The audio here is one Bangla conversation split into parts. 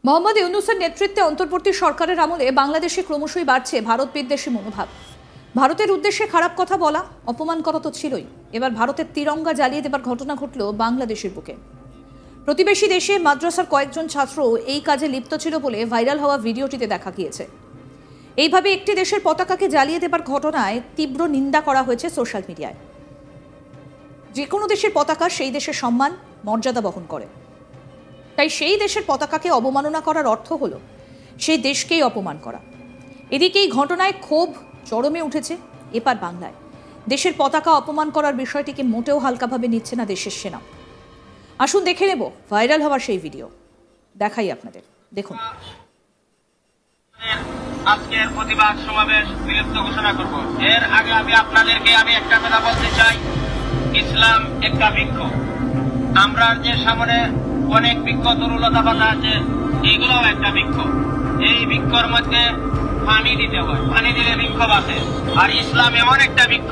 মোহাম্মদ ইউনূসের নেতৃত্বে অন্তর্বর্তী সরকারের আমলে বাংলাদেশে ক্রমশই বাড়ছে ভারত বিদ্বেষী মনোভাব। ভারতের উদ্দেশ্যে খারাপ কথা বলা, অপমান করা তো ছিলই, এবার ভারতের তিরঙ্গা জ্বালিয়ে দেবার ঘটনা ঘটল বাংলাদেশের বুকে। প্রতিবেশী দেশে মাদ্রাসার কয়েকজন ছাত্র এই কাজে লিপ্ত ছিল বলে ভাইরাল হওয়া ভিডিওটিতে দেখা গিয়েছে। এইভাবে একটি দেশের পতাকাকে জ্বালিয়ে দেবার ঘটনায় তীব্র নিন্দা করা হয়েছে সোশ্যাল মিডিয়ায়। যে কোনো দেশের পতাকা সেই দেশের সম্মান মর্যাদা বহন করে, তাই সেই দেশের পতাকাকে অবমাননা করার অর্থ হলো সেই দেশকেই অপমান করা। এদিকে এই ঘটনায় ক্ষোভ চরমে উঠেছে এপার বাংলায়। দেশের পতাকা অপমান করার বিষয়টিকে মোটেও হালকাভাবে নিচ্ছে না দেশের সেনা। আসুন দেখে নেব ভাইরাল হওয়ার সেই ভিডিও। দেখাই আপনাদের, দেখুন। আজকের প্রতিবাদ সমাবেশ বিলুপ্ত ঘোষণা করব। এর আগে আমি আপনাদেরকে একটা কথা বলতে চাই, ইসলাম একটা বৃক্ষ। আমরা যে সামনে অনেক বৃক্ষ তরুলতা পাতা আছে, এগুলোও একটা বৃক্ষ। এই বৃক্ষর মধ্যে পানি দিতে হয়, পানি দিলে বৃক্ষ বাঁচে। আর ইসলাম এমন একটা বৃক্ষ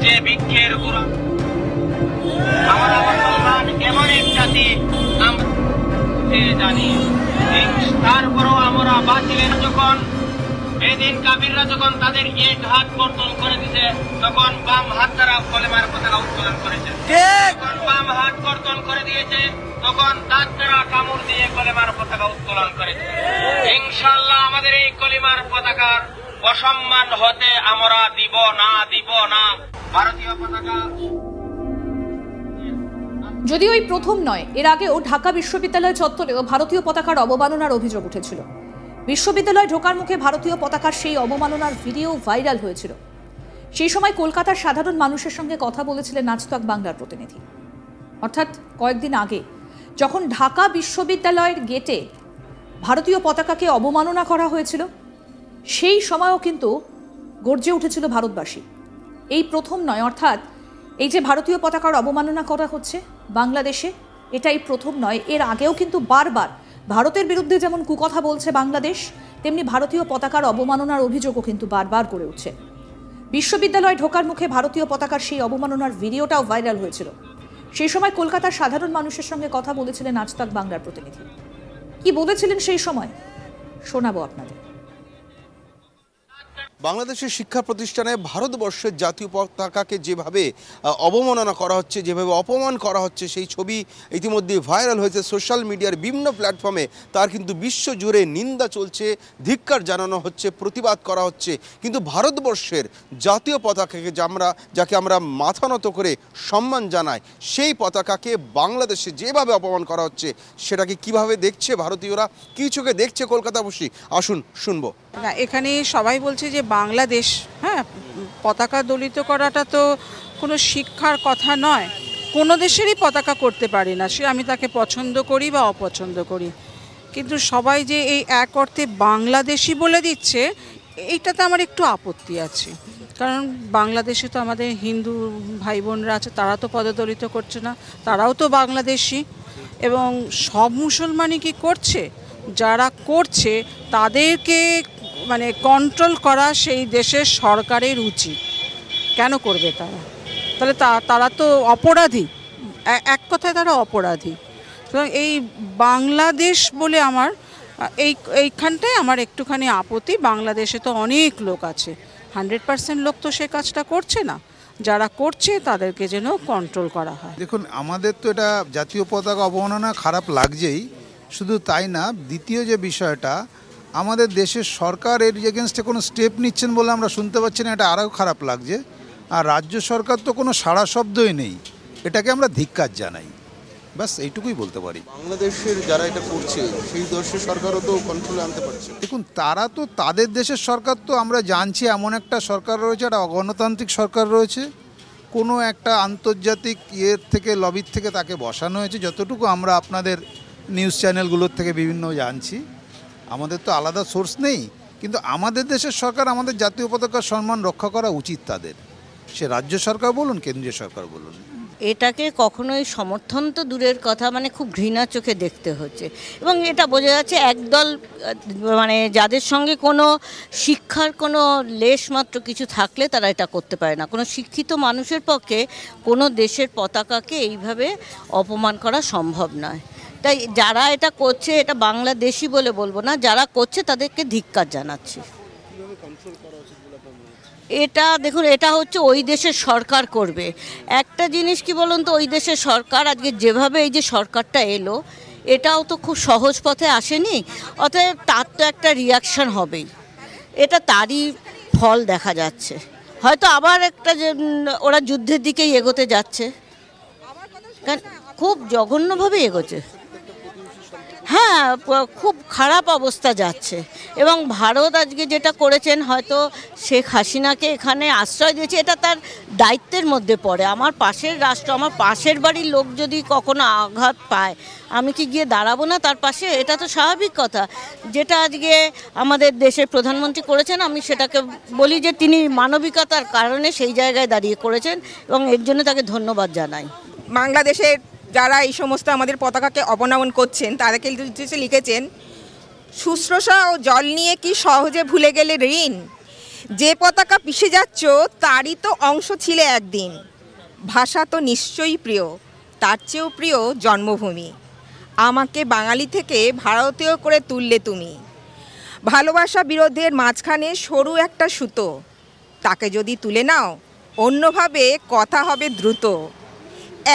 যে বৃক্ষের গুঁড়া। আমরা মুসলমান এমন এক জাতি, আমরা জানি। তারপরও আমরা বাতিলের যখন এদিন কাবিররা যখন তাদের এক হাত কর্তন করে দিতে, তখন বাম হাত দ্বারা কলেমার পতাকা উত্তোলন করেছে। যখন বাম হাত কর্তন করে দিয়েছে, তখন দাঁত দ্বারা কামড় দিয়ে কলেমার পতাকা উত্তোলন করেছে। ইনশাআল্লাহ আমাদের এই কলেমার পতাকার অসম্মান হতে আমরা দিব না। ভারতীয় পতাকা যদিও এই প্রথম নয়, এর আগেও ঢাকা বিশ্ববিদ্যালয় চত্বরেও ভারতীয় পতাকার অবমাননার অভিযোগ উঠেছিল। বিশ্ববিদ্যালয়ে ঢোকার মুখে ভারতীয় পতাকার সেই অবমাননার ভিডিও ভাইরাল হয়েছিল। সেই সময় কলকাতার সাধারণ মানুষের সঙ্গে কথা বলেছিলেন আজ তাক বাংলার প্রতিনিধি। অর্থাৎ কয়েকদিন আগে যখন ঢাকা বিশ্ববিদ্যালয়ের গেটে ভারতীয় পতাকাকে অবমাননা করা হয়েছিল, সেই সময়ও কিন্তু গর্জে উঠেছিল ভারতবাসী। এই প্রথম নয়, অর্থাৎ এই যে ভারতীয় পতাকার অবমাননা করা হচ্ছে বাংলাদেশে, এটাই প্রথম নয়। এর আগেও কিন্তু বারবার ভারতের বিরুদ্ধে যেমন কুকথা বলছে বাংলাদেশ, তেমনি ভারতীয় পতাকার অবমাননার অভিযোগও কিন্তু বারবার করে উঠছে। বিশ্ববিদ্যালয়ে ঢোকার মুখে ভারতীয় পতাকার সেই অবমাননার ভিডিওটাও ভাইরাল হয়েছিল। সেই সময় কলকাতার সাধারণ মানুষের সঙ্গে কথা বলেছিলেন আজ তাক বাংলার প্রতিনিধি। কি বলেছিলেন সেই সময় শোনাবো আপনাদের। বাংলাদেশের শিক্ষা প্রতিষ্ঠানে ভারতবর্ষের জাতীয় পতাকাকে যেভাবে অবমাননা করা হচ্ছে, যেভাবে অপমান করা হচ্ছে, সেই ছবি ইতিমধ্যে ভাইরাল হয়েছে সোশ্যাল মিডিয়ার বিভিন্ন প্ল্যাটফর্মে। তার কিন্তু বিশ্বজুড়ে নিন্দা চলছে, ধিক্কার জানানো হচ্ছে, প্রতিবাদ করা হচ্ছে। কিন্তু ভারতবর্ষের জাতীয় পতাকাকে যাকে আমরা মাথা নত করে সম্মান জানাই, সেই পতাকাকে বাংলাদেশে যেভাবে অপমান করা হচ্ছে, সেটাকে কিভাবে দেখছে ভারতীয়রা, কী চোখে দেখছে কলকাতাবাসী, আসুন শুনবো। এখানে সবাই বলছে যে বাংলাদেশ, পতাকা দলিত করাটা তো কোনো শিক্ষার কথা নয়। কোনো দেশেরই পতাকা করতে পারি না, সে আমি তাকে পছন্দ করি বা অপছন্দ করি। কিন্তু সবাই যে এই এক অর্থে বাংলাদেশি বলে দিচ্ছে, এইটাতে আমার একটু আপত্তি আছে। কারণ বাংলাদেশে তো আমাদের হিন্দু ভাই বোনরা আছে, তারা তো পদদলিত করছে না, তারাও তো বাংলাদেশি। এবং সব মুসলমানই কি করছে? যারা করছে তাদেরকে কন্ট্রোল করা সেই দেশের সরকারের উচিত। কেন করবে তারা? তাহলে তারা তো অপরাধী, এক কথায় তারা অপরাধী। সুতরাং এই বাংলাদেশ বলে আমার এইখানটায় আমার একটুখানি আপত্তি। বাংলাদেশে তো অনেক লোক আছে, 100% লোক তো সে কাজটা করছে না। যারা করছে তাদেরকে যেন কন্ট্রোল করা হয়। দেখুন, আমাদের তো এটা জাতীয় পতাকা অবমাননা খারাপ লাগছেই, শুধু তাই না, দ্বিতীয় যে বিষয়টা, আমাদের দেশের সরকার এর এগেনস্টে কোনো স্টেপ নিচ্ছেন বলে আমরা শুনতে পাচ্ছি না, এটা আরও খারাপ লাগছে। আর রাজ্য সরকার তো কোনো সাড়া শব্দই নেই, এটাকে আমরা ধিক্কার জানাই। ব্যাস এইটুকুই বলতে পারি। বাংলাদেশের যারা এটা করছে সেই দেশের সরকারও তো কন্ট্রোলে আনতে পারছে। দেখুন, তারা তো তাদের দেশের সরকার তো আমরা জানছি এমন একটা সরকার রয়েছে, একটা অগণতান্ত্রিক সরকার রয়েছে। কোনো একটা আন্তর্জাতিক থেকে লবির থেকে তাকে বসানো হয়েছে, যতটুকু আমরা আপনাদের নিউজ চ্যানেলগুলোর থেকে বিভিন্ন জানছি। আমাদের তো আলাদা সোর্স নেই, কিন্তু আমাদের দেশের সরকার আমাদের জাতীয় পতাকার সম্মান রক্ষা করা উচিত তাদের। সে রাজ্য সরকার বলুন, কেন্দ্রীয় সরকার বলুন। এটাকে কখনোই সমর্থন তো দূরের কথা, খুব ঘৃণা চোখে দেখতে হচ্ছে। এবং এটা বোঝা যাচ্ছে একদল যাদের সঙ্গে কোনো শিক্ষার কোনো লেশ মাত্র কিছু থাকলে তারা এটা করতে পারে না। কোনো শিক্ষিত মানুষের পক্ষে কোনো দেশের পতাকাকে এইভাবে অপমান করা সম্ভব নয়। তাই যারা এটা করছে, এটা বাংলাদেশি বলে বলবো না, যারা করছে তাদেরকে ধিক্কার জানাচ্ছি। এটা দেখুন, এটা হচ্ছে ওই দেশের সরকার করবে। একটা জিনিস কি বলুন তো, ওই দেশের সরকার আজকে যেভাবে এই যে সরকারটা এলো, এটাও তো খুব সহজ পথে আসেনি, অতএব তার তো একটা রিয়াকশন হবেই। এটা তারই ফল দেখা যাচ্ছে। হয়তো আবার একটা যে ওরা যুদ্ধের দিকেই এগোতে যাচ্ছে, কারণ খুব জঘন্যভাবে এগোচ্ছে। হ্যাঁ, খুব খারাপ অবস্থা যাচ্ছে। এবং ভারত আজকে যেটা করেছেন, হয়তো শেখ হাসিনাকে এখানে আশ্রয় দিয়েছে, এটা তার দায়িত্বের মধ্যে পড়ে। আমার পাশের রাষ্ট্র, আমার পাশের বাড়ির লোক যদি কখনো আঘাত পায়, আমি কি গিয়ে দাঁড়াবো না তার পাশে? এটা তো স্বাভাবিক কথা। যেটা আজকে আমাদের দেশের প্রধানমন্ত্রী করেছেন, আমি সেটাকে বলি যে তিনি মানবিকতার কারণে সেই জায়গায় দাঁড়িয়ে করেছেন, এবং এর জন্য তাকে ধন্যবাদ জানাই। বাংলাদেশের যারা এই সমস্ত আমাদের পতাকাকে অবনমন করছেন, তাদেরকে লিখেছেন, শুশ্রূষা ও জল নিয়ে কি সহজে ভুলে গেলে ঋণ? যে পতাকা পিষে যাচ্ছ তারই তো অংশ ছিলে একদিন। ভাষা তো নিশ্চয়ই প্রিয়, তার চেয়েও প্রিয় জন্মভূমি। আমাকে বাঙালি থেকে ভারতীয় করে তুললে তুমি। ভালোবাসা বিরোধের মাঝখানে সরু একটা সুতো, তাকে যদি তুলে নাও অন্যভাবে কথা হবে দ্রুত।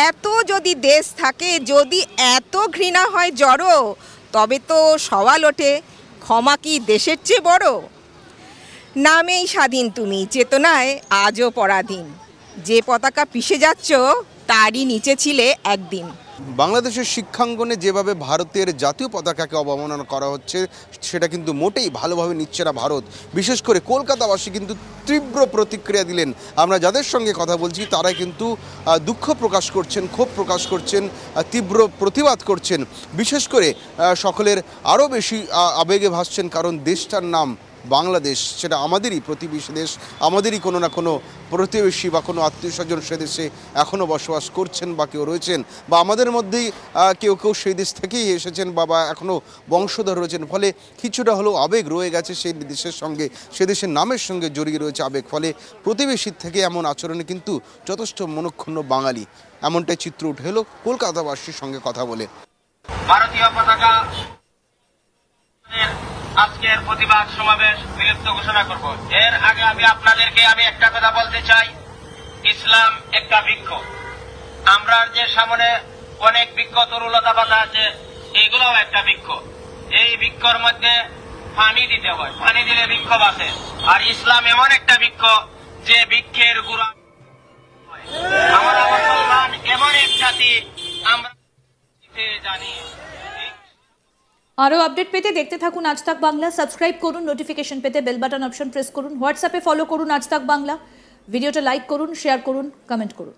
এত যদি দেশ থাকে, যদি এত ঘৃণা হয় জড়ো, তবে তো সওয়াল ওঠে, ক্ষমা কি দেশের চেয়ে বড়? নামেই স্বাধীন তুমি, চেতনায় আজও পরাধীন। যে পতাকা পিষে যাচ্ছ তারই নিচে ছিলে একদিন। বাংলাদেশের শিক্ষাঙ্গনে যেভাবে ভারতের জাতীয় পতাকাকে অবমাননা করা হচ্ছে, সেটা কিন্তু মোটেই ভালোভাবে নিচ্ছে না ভারত। বিশেষ করে কলকাতাবাসী কিন্তু তীব্র প্রতিক্রিয়া দিলেন। আমরা যাদের সঙ্গে কথা বলছি তারাই কিন্তু দুঃখ প্রকাশ করছেন, ক্ষোভ প্রকাশ করছেন, তীব্র প্রতিবাদ করছেন। বিশেষ করে সকলের আরও বেশি আবেগে ভাসছেন, কারণ দেশটার নাম বাংলাদেশ, সেটা আমাদেরই প্রতিবেশী দেশ, আমাদেরই কোনো না কোনো প্রতিবেশী বা কোনো আত্মীয় স্বজন সে দেশে এখনও বসবাস করছেন বা কেউ রয়েছেন, বা আমাদের মধ্যেই কেউ কেউ সেই দেশ থেকেই এসেছেন বা এখনও বংশধর রয়েছেন। ফলে কিছুটা হলেও আবেগ রয়ে গেছে সেই দেশের সঙ্গে, সে দেশের নামের সঙ্গে জড়িয়ে রয়েছে আবেগ। ফলে প্রতিবেশীর থেকে এমন আচরণে কিন্তু যথেষ্ট মনক্ষুণ্ণ বাঙালি, এমনটাই চিত্র উঠে এলো কলকাতাবাসীর সঙ্গে কথা বলে। ভারতীয় পতাকা আজকের প্রতিবাদ সমাবেশ বিলুপ্ত ঘোষণা করব। এর আগে আমি আপনাদেরকে একটা কথা বলতে চাই, ইসলাম একটা বৃক্ষ। আমরা যে সামনে অনেক বৃক্ষ তরুলতা পাতা আছে, এগুলোও একটা বৃক্ষ। এই বৃক্ষর মধ্যে পানি দিতে হয়, পানি দিলে বৃক্ষ বাঁচে। আর ইসলাম এমন একটা বৃক্ষ যে বৃক্ষের গুড়া। আমরা মুসলমান এমন এক জাতি, আমরা জানি। আরও আপডেট পেতে দেখতে থাকুন আজ তাক বাংলা। সাবস্ক্রাইব করুন, নোটিফিকেশন পেতে বেল বাটন অপশন প্রেস করুন, হোয়াটসঅ্যাপে ফলো করুন আজ তাক বাংলা। ভিডিওটা লাইক করুন, শেয়ার করুন, কমেন্ট করুন।